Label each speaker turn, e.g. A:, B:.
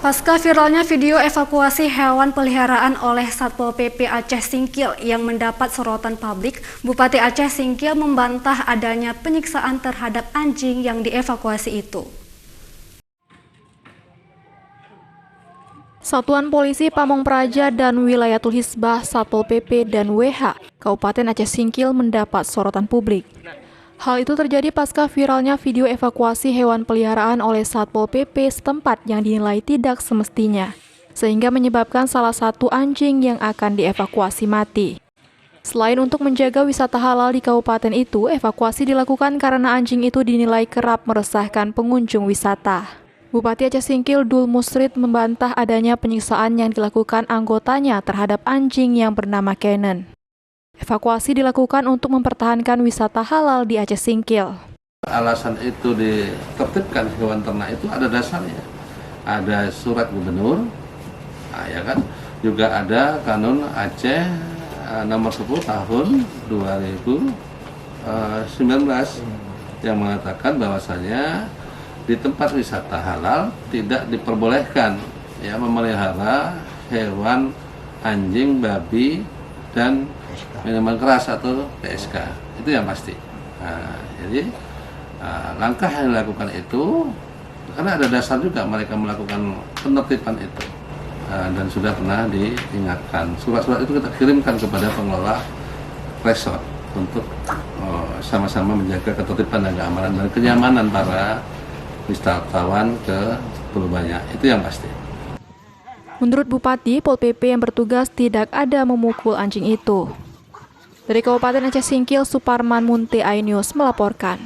A: Pasca viralnya video evakuasi hewan peliharaan oleh Satpol PP Aceh Singkil yang mendapat sorotan publik, Bupati Aceh Singkil membantah adanya penyiksaan terhadap anjing yang dievakuasi itu.
B: Satuan Polisi Pamong Praja dan Wilayatul Hisbah Satpol PP dan WH Kabupaten Aceh Singkil mendapat sorotan publik. Hal itu terjadi pasca viralnya video evakuasi hewan peliharaan oleh Satpol PP setempat yang dinilai tidak semestinya, sehingga menyebabkan salah satu anjing yang akan dievakuasi mati. Selain untuk menjaga wisata halal di kabupaten itu, evakuasi dilakukan karena anjing itu dinilai kerap meresahkan pengunjung wisata. Bupati Aceh Singkil Dul Musrid membantah adanya penyiksaan yang dilakukan anggotanya terhadap anjing yang bernama Cannon. Evakuasi dilakukan untuk mempertahankan wisata halal di Aceh Singkil.
C: Alasan itu ditertibkan hewan ternak itu ada dasarnya. Ada surat gubernur, ya kan? Juga ada kanun Aceh nomor 10 tahun 2019 yang mengatakan bahwasanya di tempat wisata halal tidak diperbolehkan ya memelihara hewan anjing, babi, dan minuman keras atau PSK. Itu yang pasti. Jadi langkah yang dilakukan itu karena ada dasar juga mereka melakukan penertiban itu, dan sudah pernah diingatkan. Surat-surat itu kita kirimkan kepada pengelola resort untuk sama-sama menjaga ketertiban dan keamanan dan kenyamanan para wisatawan ke Pulau Banyak. Itu yang pasti.
B: Menurut Bupati, Pol PP yang bertugas tidak ada memukul anjing itu. Dari Kabupaten Aceh Singkil, Suparman Munte iNews melaporkan.